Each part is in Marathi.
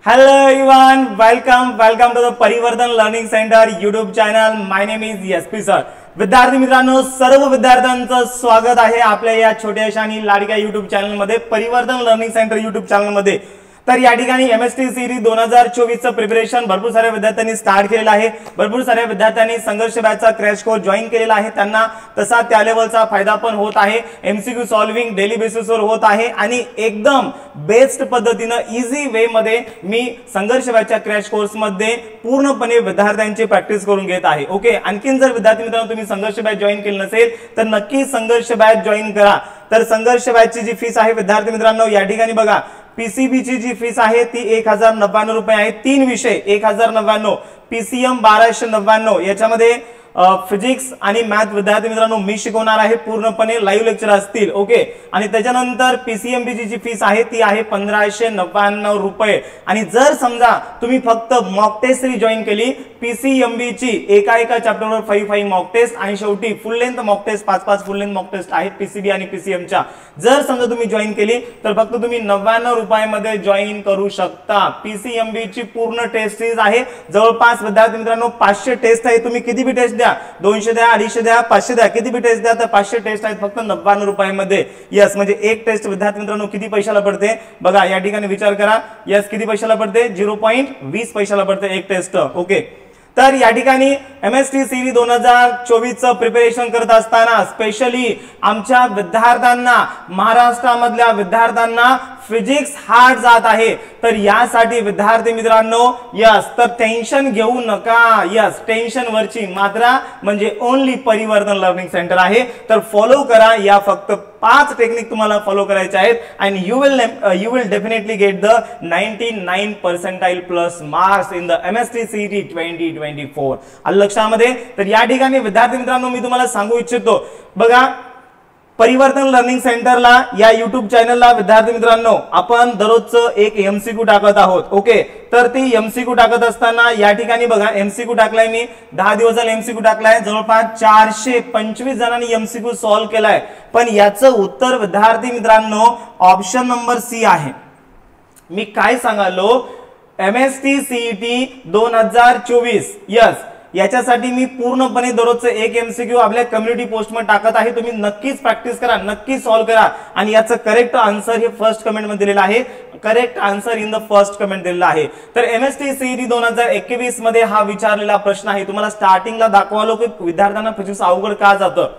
Hello everyone, welcome to the परिवर्तन learning centre YouTube channel. My name is SP sir. विद्यार्थी मित्रांनो, सर्व विद्यार्थ्यांचं स्वागत आहे आपल्या या छोट्याशा आणि लाडक्या YouTube चॅनल मध्ये, परिवर्तन लर्निंग सेंटर YouTube चॅनल मध्ये. तर या ठिकाणी MST सीरीज 2024 चं प्रिपरेशन भरपूर साऱ्या विद्यार्थ्यांनी स्टार्ट केलेलं आहे. भरपूर साऱ्या विद्यार्थ्यांनी संघर्ष बॅचचा क्रॅश कोर्स जॉइन केलेला आहे. त्यांना तसा त्या लेवलचा फायदा पण होत आहे. MCQ सॉल्विंग डेली बेसिसवर होत आहे आणि एकदम बेस्ट पद्धतीने इझी वे मध्ये मी संघर्ष बॅचच्या क्रॅश कोर्स मध्ये पूर्णपणे विद्यार्थ्यांची प्रॅक्टिस करून घेत आहे. ओके, आणखीन जर विद्यार्थी मित्रांनो तुम्ही संघर्ष बॅच जॉइन केली नसेल तर नक्की संघर्ष बॅच जॉइन करा. तर संघर्ष बॅचची जी फीस आहे विद्यार्थी मित्रांनो, या ठिकाणी बघा, पीसीबी ची जी फीस आहे ती 1099 रुपये आहे. 3 विषय 1099, PCM 1299. याच्यामध्ये फिजिक्स आणि मॅथ विद्यार्थी मित्रांनो मी शिकवणार आहे, पूर्णपणे लाईव्ह लेक्चर असतील. ओके, आणि त्याच्यानंतर PCMB ची जी फीस आहे ती आहे 1599 रुपये. आणि जर समजा तुम्ही फक्त मॉक टेस्ट जॉइन केली, PCMB ची एका चॅप्टरवर 5 मॉक टेस्ट आणि शेवटी full length mock test 5 full length mock test आहेत PCB आणि PCM च्या, जर समजा तुम्ही जॉइन केली तर फक्त तुम्ही 99 रुपयामध्ये जॉइन करू शकता. PCMB ची पूर्ण टेस्ट सीरीज आहे, जवळपास विद्यार्थी मित्रांनो 500 टेस्ट आहे. तुम्ही किती बी टेस्ट द्या, 200 द्या, 250 द्या, 500 द्या, किती बी टेस्ट द्या, तर 500 टेस्ट आहेत फक्त 99 रुपयामध्ये. यस, म्हणजे एक टेस्ट विद्यार्थी मित्रांनो किती पैशाला पडते बघा, या ठिकाणी विचार करा. यस, किती पैशाला पडते? 0.20 पैशाला पडते एक टेस्ट. ओके, तर या ठिकाणी MST सीरीज 2024 चं प्रिपरेशन करत असताना स्पेशली आमच्या विद्यार्थ्यांना, महाराष्ट्रामधल्या विद्यार्थ्यांना फिजिक्स हार्ड जात आहे. तर यासाठी विद्यार्थी मित्रांनो यस, तर टेन्शन घेऊ नका. यस, टेन्शन वरची मात्रा म्हणजे ओनली परिवर्तन लर्निंग सेंटर आहे. तर फॉलो करा, या फक्त 5 टेक्निक तुम्हाला फॉलो करायचे आहेत आणि you will definitely get the 99 percentile plus marks in the MST CET 2024. लक्षामध्ये. तर या ठिकाणी विद्यार्थी मित्रांनो मी तुम्हाला सांगू इच्छितो बघा, परिवर्तन लर्निंग सेंटरला या YouTube चॅनलला विद्यार्थी मित्रांनो आपण दररोजचं एक MCQ टाकत आहोत. ओके, तर ती MCQ टाकत असताना या ठिकाणी बघा, MCQ टाकलाय मी 10 दिवस झाले. MCQ टाकलाय, जवळपास 425 जणांनी MCQ सॉल्व्ह केलाय. पण याचं उत्तर विद्यार्थी मित्रांनो ऑप्शन नंबर C आहे. मी काय सांगालो, MST सीईटी 2024 यस, याच्यासाठी मी पूर्णपणे दररोजचं एक MCQ आपल्या कम्युनिटी पोस्ट मध्ये टाकत आहे. तुम्ही नक्कीच प्रॅक्टिस करा, नक्की सॉल्व्ह करा. आणि याचं करेक्ट आन्सर हे फर्स्ट कमेंट मध्ये दिलेलं आहे. Correct answer in the first comment दिलेला आहे. तर MST सीईटी 2021 मध्ये हा विचारलेला प्रश्न आहे. तुम्हाला स्टार्टिंगला दाखवलो की विद्यार्थ्यांना फिजिक्स अवघड का जातं,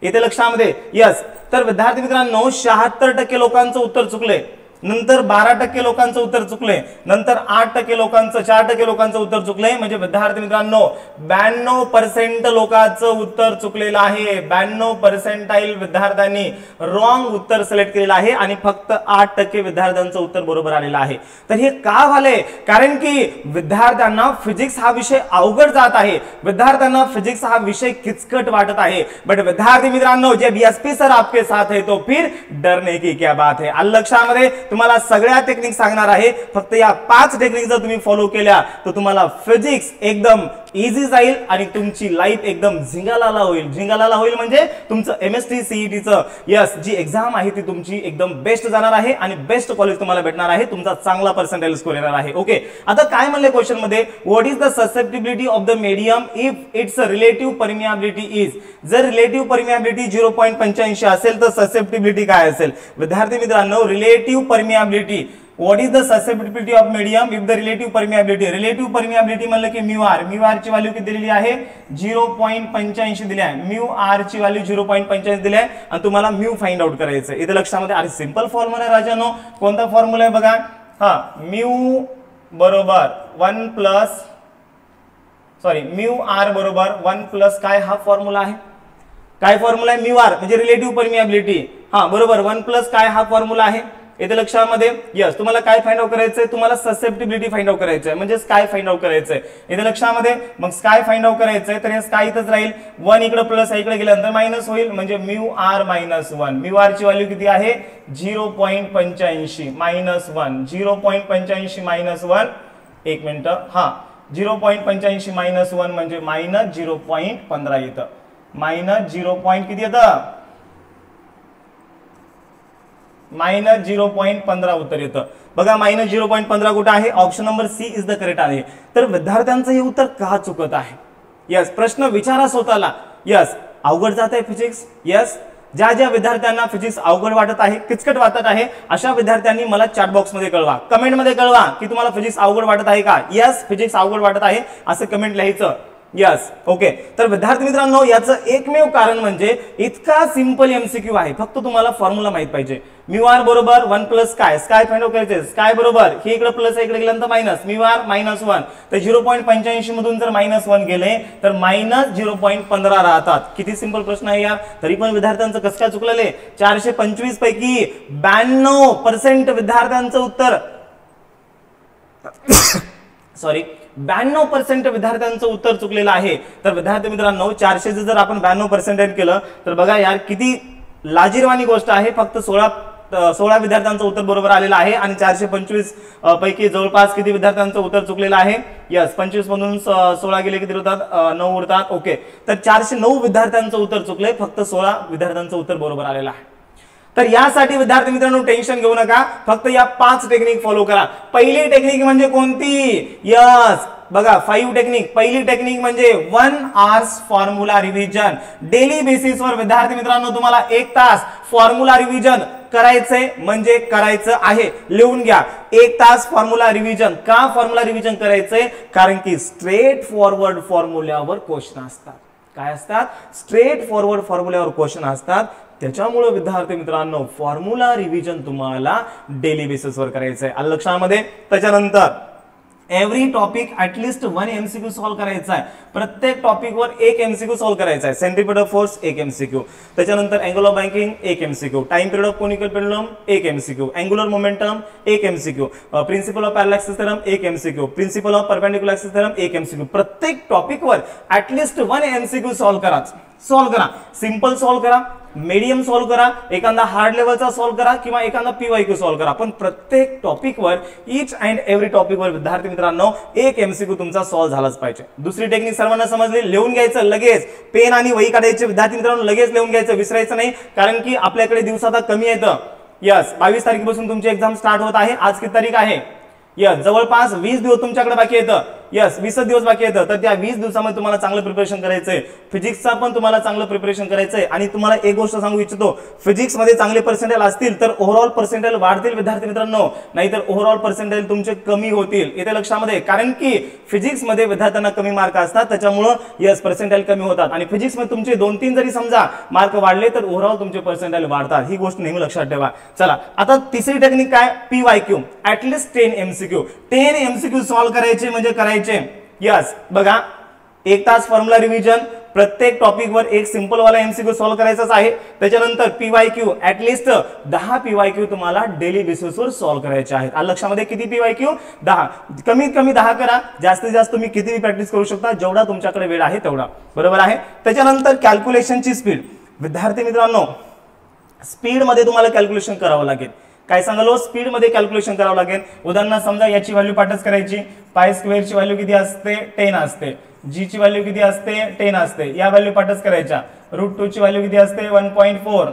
येते लक्षामध्ये. यस, तर विद्यार्थी मित्रांनो 76% लोकांचं उत्तर चुकले, नंतर 12% लोकांचं उत्तर चुकले, नंतर 8% लोकांचं, 4% लोकांचं उत्तर चुकले. म्हणजे विद्यार्थी मित्रांनो 92% लोकांचं उत्तर चुकलेलं आहे. 92 पर्सेंटाइल विद्यार्थ्यांनी रॉंग उत्तर सिलेक्ट केलेलं आहे आणि फक्त 8% विद्यार्थ्यांचं उत्तर बरोबर आलेलं आहे. तर हे का झाले? कारण की विद्यार्थ्यांना फिजिक्स हा विषय अवघड जात आहे, विद्यार्थ्यांना फिजिक्स हा विषय किचकट वाटत आहे. बट विद्यार्थी मित्रांनो जब SP सर आपके साथ है तो फिर डरने की क्या बात है. लक्षामध्ये तुम्हाला सगळ्या टेक्निक सांगणार आहे. फक्त या 5 टेक्निक जर तुम्ही फॉलो केल्या तर तुम्हाला फिजिक्स एकदम इझी जाईल आणि तुमची लाईफ एकदम झिंगालाला होईल. झिंगालाला होईल म्हणजे तुमचं MST सीईटी चं यस जी एक्झाम आहे ती तुमची एकदम बेस्ट जाणार आहे आणि बेस्ट कॉलेज तुम्हाला भेटणार आहे, तुमचा चांगला पर्सेंटाइल स्कोर येणार आहे. ओके, आता काय म्हणले क्वेश्चन मध्ये, what is the susceptibility of the medium if it's relative permeability is. जर रिलेटिव्ह परमियाबिलिटी 0.85 असेल तर ससेप्टिबिलिटी काय असेल विद्यार्थी मित्रांनो? Relative permeability, what is the susceptibility of medium if the relative permeability. Relative permeability म्हणलं की म्यू आर ची व्हॅल्यू किती दिलेली आहे? 0.85 दिली आहे. म्यू आर ची व्हॅल्यू 0.85 दिली आहे आणि तुम्हाला म्यू फाइंड आउट करायचं. इथे लक्षामध्ये अरे सिंपल फॉर्म्युला आहे राजानो. कोणता फॉर्म्युला आहे बघा, हा म्यू बरोबर 1 प्लस म्यू आर बरोबर 1 प्लस काय, हा फॉर्म्युला आहे. काय फॉर्म्युला आहे? म्यू आर म्हणजे रिलेटिव्ह परमियाबिलिटी. हा बरोबर 1 प्लस काय, हा फॉर्म्युला आहे. येते लक्षामध्ये. यस, तुम्हाला काय फाइंड आउट करायचंय? तुम्हाला ससेप्टिबिलिटी फाइंड आउट करायचंय, म्हणजे स्काय फाइंड आउट करायचंय. येते लक्षामध्ये. मग स्काय फाइंड आउट करायचंय तर हे स्काय इथंच राहील. 1 इकडे प्लस इकडे गेल्यानंतर मायनस होईल, म्हणजे mu R minus 1. Mu R ची व्हॅल्यू किती आहे? 0.85 मायनस 1. 0.85 मायनस 1, एक मिनिट, हा 0.85 मायनस 1 म्हणजे मायनस 0.15 येतं. मायनस 0. किती येतं? -0.15 उत्तर येतं बघा. -0.15 कुठं आहे? Option number C is the correct आहे. तर विद्यार्थ्यांचं हे उत्तर का चुकत आहे? यस, प्रश्न विचारा स्वतःला. यस, अवघड जात आहे फिजिक्स? यस, ज्या ज्या विद्यार्थ्यांना फिजिक्स अवघड वाटत आहे, किचकट वाटत आहे, अशा विद्यार्थ्यांनी मला चॅट बॉक्स मध्ये कळवा, कमेंट मध्ये कळवा की तुम्हाला फिजिक्स अवघड वाटत आहे का? यस, फिजिक्स अवघड वाटत आहे असं कमेंट लिहायचं. Yes, okay. तर विद्यार्थी मित्रांनो, याचं एकमेव कारण म्हणजे इतका सिंपल एमसीक्यू आहे, फक्त तुम्हाला फॉर्म्युला माहित पाहिजे. म्यू आर बरोबर 1 प्लस काय, स्काय फाइंड आउट करायचे. स्काय बरोबर हे इकडे प्लस आहे, इकडे गेल्यानंतर मायनस, म्यू आर -1. तर 0.85 मधून जर -1 गेले तर -0.15 राहतात. किती सिंपल प्रश्न आहे यार. तरी पण विद्यार्थ्यांचं कसं काय चुकलेले? 425 पैकी 92% विद्यार्थ्यांचं उत्तर सॉरी 92% विद्यार्थ्यांचं उत्तर चुकलेलं आहे. तर विद्यार्थी मित्रांनो, 400 जर आपण 92% केलं तर बघा यार किती लाजिरवाणी गोष्ट आहे. फक्त 16 विद्यार्थ्यांचं उत्तर बरोबर आलेलं आहे आणि 425 पैकी जवळपास किती विद्यार्थ्यांचं उत्तर चुकलेलं आहे? यस, 25 मधून 16 गेले किती होतात? 9 उरतात. ओके, तर 409 विद्यार्थ्यांचं उत्तर चुकलंय, फक्त 16 विद्यार्थ्यांचं उत्तर बरोबर आलेलं आहे. तर यासाठी विद्यार्थी मित्रांनो टेन्शन घेऊ नका, फक्त या 5 टेक्निक फॉलो करा. पहिली टेक्निक म्हणजे कोणती? यस, बघा 5 टेक्निक. पहिली टेक्निक म्हणजे 1 आवर्स फॉर्म्युला रिव्हिजन. डेली बेसिसवर विद्यार्थी मित्रांनो तुम्हाला 1 तास फॉर्म्युला रिव्हिजन करायचंय, म्हणजे करायचं आहे. लिहून घ्या, 1 तास फॉर्म्युला रिव्हिजन. का फॉर्म्युला रिव्हिजन करायचंय? कारण की स्ट्रेट फॉरवर्ड फॉर्म्युल्यावर क्वेश्चन असतात. काय असतात? स्ट्रेट फॉरवर्ड फॉर्म्युल्यावर क्वेश्चन असतात. त्याच्यामुळे विद्यार्थी मित्रांनो फॉर्म्युला रिव्हिजन तुम्हाला डेली बेसिसवर करायचं आहे. आलं लक्षामध्ये? त्याच्यानंतर every topic at least 1 MCQ solve करायचा आहे. प्रत्येक टॉपिकवर 1 एमसीक्यू सॉल्व्ह करायचा आहे. सेंट्रीपिटल फोर्स 1 एमसीक्यू, त्याच्यानंतर angle of banking 1 MCQ, time period of conical pendulum 1 MCQ, angular momentum 1 MCQ, principle of parallel axis theorem 1 MCQ, principle of perpendicular axis theorem 1 MCQ. प्रत्येक टॉपिकवर ऍटलिस्ट 1 एमसीक्यू सॉल्व्ह करा. सिंपल सॉल्व्ह करा, मीडियम सॉल्व्ह करा, एखादा हार्ड लेवलचा सॉल्व्ह करा किंवा एखादा पीवायक्यू सॉल्व्ह करा. पण प्रत्येक टॉपिकवर ईच अँड एव्हरी टॉपिकवर विद्यार्थी मित्रांनो 1 एमसीक्यू तुमचा सॉल्व्ह झालाच पाहिजे. दुसरी टेक्निक सर्वांना समजली? लिहून घ्यायचं लगेच. पेन आणि वही काढायचे विद्यार्थी मित्रांनो, लगेच लिहून घ्यायचं, विसरायचं नाही, कारण की आपल्याकडे दिवस आता कमी येतं. यस, 22 तारखेपासून तुमची एक्झाम स्टार्ट होत आहे. आज किती तारीख आहे? यस, जवळपास 20 दिवस तुमच्याकडे बाकी येतं. यस, 20 दिवस बाकी येतं. तर त्या 20 दिवसामध्ये तुम्हाला चांगलं प्रिपरेशन करायचंय. फिजिक्सचा पण तुम्हाला चांगलं प्रिपरेशन करायचंय. आणि तुम्हाला एक गोष्ट सांगू इच्छितो, फिजिक्स मध्ये चांगले पर्सेंटेज असतील तर ओव्हरऑल पर्सेंटेज वाढतील विद्यार्थी मित्रांनो, नाहीतर ओव्हरऑल पर्सेंटेज तुमचे कमी होतील. येते लक्षामध्ये? कारण की फिजिक्स मध्ये विद्यार्थ्यांना कमी मार्क असतात, त्याच्यामुळे यस पर्सेंटेज कमी होतात. आणि फिजिक्स मध्ये तुमचे 2-3 जरी समजा मार्क वाढले तर ओव्हरऑल तुमचे पर्सेंटेज वाढतात. ही गोष्ट नेहमी लक्षात ठेवा. चला, आता तिसरी टेक्निक काय? PYQ. At least 10 MCQ. 10 MCQ solve करायचे म्हणजे करायचे. यस, बघा 1 तास फॉर्म्युला रिव्हिजन, प्रत्येक टॉपिकवर 1 सिंपल वाला एमसीक्यू सॉल्व्ह करायचाच आहे. त्याच्यानंतर पीवायक्यू ऍटलिस्ट 10 पीवायक्यू तुम्हाला डेली बेसिसवर सॉल्व्ह करायचे आहेत. आलं लक्षामध्ये? किती पीवायक्यू? 10. कमीत कमी 10 करा, जास्तीत जास्त तुम्ही कितीही प्रॅक्टिस करू शकता, जेवढा तुमच्याकडे वेळ आहे तेवढा. बरोबर आहे? त्याच्यानंतर कॅल्क्युलेशनची स्पीड. विद्यार्थी मित्रांनो, स्पीड मध्ये तुम्हाला कॅल्क्युलेशन करावं लागेल. काय सांगालो? स्पीड मध्ये कॅल्क्युलेशन करावं लागेल. उदाहरणार्थ समजा याची व्हॅल्यू पाठच करायची. पाय स्क्वेअर ची व्हॅल्यू किती असते? 10 असते. जी ची व्हॅल्यू किती असते? 10 असते. या व्हॅल्यू पाठच करायच्या. √2 ची व्हॅल्यू किती असते? 1.4.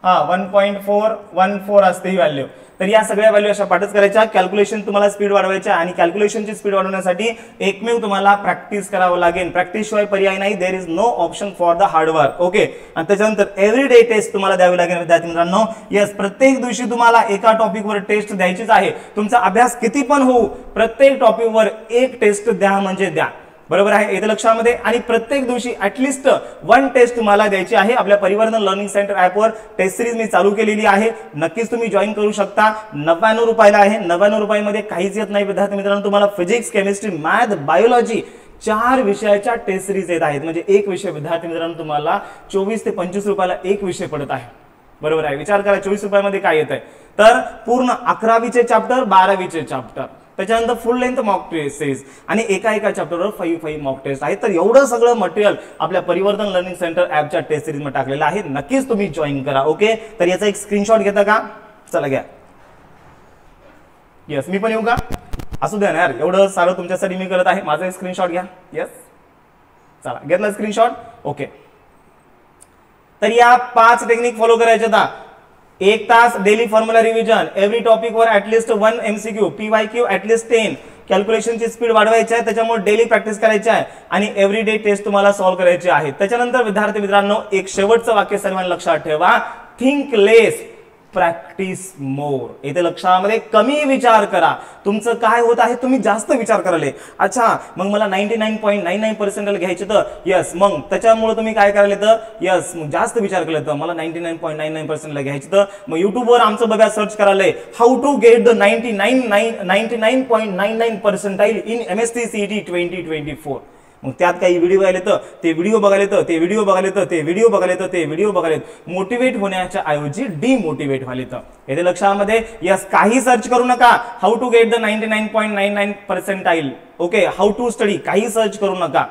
1.414 असते ही व्हॅल्यू. तर या सगळ्या व्हॅल्यू अशा पाठच करायच्या. कॅल्क्युलेशन तुम्हाला स्पीड वाढवायच्या आणि कॅल्क्युलेशनची स्पीड वाढवण्यासाठी एकमेव तुम्हाला प्रॅक्टिस करावं लागेल. प्रॅक्टिस शिवाय पर्याय नाही. There is no option for the hard work. Okay. आणि त्याच्यानंतर एव्हरीडे टेस्ट तुम्हाला द्यावी लागेल विद्यार्थी मित्रांनो. यस, प्रत्येक दिवशी तुम्हाला एका टॉपिकवर टेस्ट द्यायचीच आहे. तुमचा अभ्यास किती पण होऊ, प्रत्येक टॉपिकवर 1 टेस्ट द्या म्हणजे द्या. बरोबर आहे? येते लक्षामध्ये? आणि प्रत्येक दिवशी ऍटलिस्ट 1 टेस्ट तुम्हाला द्यायची आहे. आपल्या परिवर्तन लर्निंग सेंटर ऍपवर टेस्ट सिरीज मी चालू केलेली आहे. नक्कीच तुम्ही जॉईन करू शकता. 99 रुपयाला आहे. 99 रुपयामध्ये काहीच येत नाही विद्यार्थी मित्रांनो. तुम्हाला फिजिक्स, केमिस्ट्री, मॅथ, बायोलॉजी 4 विषयाच्या टेस्ट सिरीज येत आहेत. म्हणजे एक विषय विद्यार्थी मित्रांनो तुम्हाला 24 ते 25 रुपयाला एक विषय पडत आहे. बरोबर आहे? विचार करा 24 रुपयामध्ये काय येत आहे. तर पूर्ण 11वीचे चॅप्टर, 12वीचे चॅप्टर, त्याच्यानंतर फुल लेंथ मॉक टेस्ट आणि एका चॅप्टरवर 5 मॉक टेस्ट आहेत. तर एवढं सगळं मटेरियल आपल्या परिवर्तन लर्निंग सेंटर ऍपच्या टेस्ट सिरीज मध्ये टाकलेलं आहे. नक्कीच तुम्ही जॉईन करा. ओके. तर याचा एक स्क्रीनशॉट घेता का? चला घ्या. यस, मी पण येऊ का? असू द्या ना यार, एवढं सारं तुमच्यासाठी मी करत आहे. माझा एक स्क्रीनशॉट घ्या. यस, चला घेतला स्क्रीनशॉट. ओके. तर या 5 टेक्निक फॉलो करायच्या. 1 तास daily formula revision, every topic वर ऍटलीस्ट 1 MCQ, PYQ ऍटलीस्ट 10, कॅल्क्युलेशनची स्पीड वाढवायची आहे, त्याच्यामुळे डेली प्रॅक्टिस करायची आहे आणि एव्हरी डे टेस्ट तुम्हाला सॉल्व्ह करायची आहे. त्याच्यानंतर विद्यार्थी मित्रांनो एक शेवटचं वाक्य सर्वांनी लक्षात ठेवा, थिंक लेस प्रॅक्टिस मोर. इथे लक्षामध्ये कमी विचार करा. तुमचं काय होत आहे, तुम्ही जास्त विचार कराले. अच्छा मग मला 99.99% घ्यायचे तर यस, मग त्याच्यामुळे तुम्ही काय करायला तर यस मग जास्त विचार केला तर मला 99.99% घ्यायचे तर मग युट्यूबवर आमचं बघा सर्च करायला how to get the 99.99% in MST CET 2024. मग त्यात काही व्हिडिओ आले तर ते व्हिडिओ बघायला तर ते व्हिडिओ बघायला तर ते व्हिडिओ बघायला तर ते व्हिडिओ बघायला, मोटिवेट होण्याच्या ऐवजी डिमोटिवेट व्हायला. तर येथे लक्षामध्ये यस काही सर्च करू नका. How to get the 99.99%, okay, how to study काही सर्च करू नका.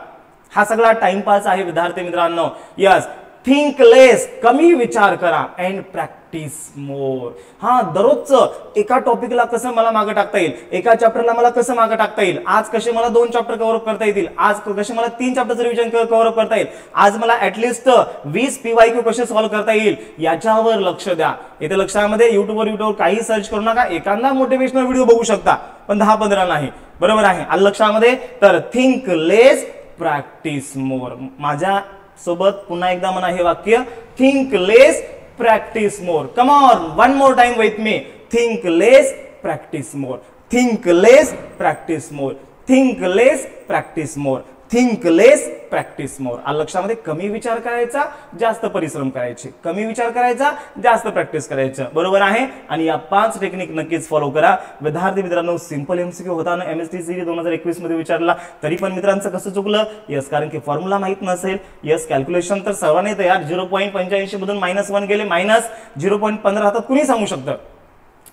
हा सगळा टाइमपास आहे विद्यार्थी मित्रांनो. यस थिंक लेस कमी विचार करा अँड प्रॅक्टिस मोर. हा दररोजचं एका टॉपिकला कसं मला मागे टाकता येईल, एका चॅप्टरला मला कसं मागे टाकता येईल, आज कसे मला 2 चॅप्टर कव्हर अप करता येतील, आज कसे मला 3 चॅप्टरचं रिव्हिजन कव्हर अप करता येईल, आज मला ऍटलीस्ट 20 PYQ कसे सॉल्व्ह करता येईल याच्यावर लक्ष द्या. इथे लक्षामध्ये युट्यूबवर काही सर्च करू नका. एखादा मोटिवेशनल व्हिडिओ बघू शकता पण 10-15 नाही. बरोबर आहे आलं लक्षामध्ये. तर थिंक लेस प्रॅक्टिस मोर. माझ्या सोबत पुन्हा एकदा म्हणा हे वाक्य, think less practice more. Come on one more time with me, think less practice more, think less practice more, think less practice more, think less practice more. आलं लक्षामध्ये. कमी विचार करायचा, जास्त परिश्रम करायचे, कमी विचार करायचा, जास्त प्रॅक्टिस करायचं. बरोबर आहे. आणि या 5 टेक्निक नक्कीच फॉलो करा. विद्यार्थी मित्रांनो सिंपल MCQ होता ना MST CET 2021 मध्ये विचारला तरी पण मित्रांचं कसं चुकलं, यस कारण की फॉर्म्युला माहित नसेल. यस कॅल्क्युलेशन तर सर्वांनी तयार, 0.85 मधून -1 गेले -0.15 हातात कुणी सांगू शकतं.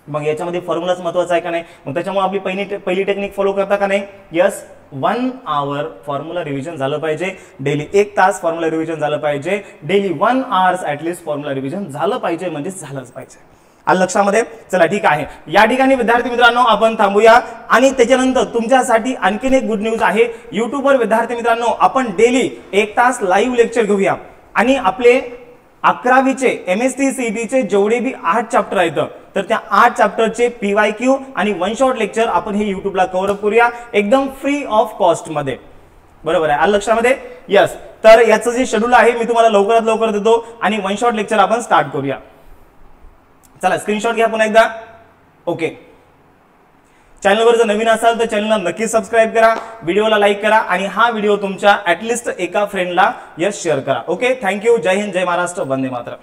मग याच्यामध्ये फॉर्म्युलाच महत्वाचा आहे का नाही. मग त्याच्यामुळे आपली पहिली टेक्निक फॉलो करता का नाही. यस 1 आवर फॉर्म्युला रिव्हिजन झालं पाहिजे डेली. 1 तास फॉर्म्युला रिव्हिजन झालं पाहिजे daily. 1 hours at least formula revision झालं पाहिजे, म्हणजे झालंच पाहिजे. आलं लक्षामध्ये. चला ठीक आहे. या ठिकाणी विद्यार्थी मित्रांनो आपण थांबूया आणि त्याच्यानंतर तुमच्यासाठी आणखीन एक गुड न्यूज आहे. युट्यूबवर विद्यार्थी मित्रांनो आपण डेली 1 तास लाईव्ह लेक्चर घेऊया आणि आपले 11वीचे MST CET चे जेवढे बी 8 चॅप्टर आहेत तर त्या 8 चॅप्टरचे PYQ आणि 1 शॉट लेक्चर आपण हे युट्यूबला कव्हर अप करूया एकदम फ्री ऑफ कॉस्ट मध्ये. बरोबर आहे आलं लक्षामध्ये. यस तर याचं जे शेड्यूल आहे मी तुम्हाला लवकरात लवकर देतो आणि 1 शॉट लेक्चर आपण स्टार्ट करूया. चला स्क्रीनशॉट घ्या पुन्हा एकदा. ओके चॅनलवर जर नवीन असाल तर चॅनलला नक्की सबस्क्राइब करा, व्हिडिओला लाईक करा आणि हा व्हिडिओ तुमच्या ऍटलीस्ट एका फ्रेंडला यस शेअर करा. Okay thank you. जय हिंद, जय महाराष्ट्र, वंदे मातरम.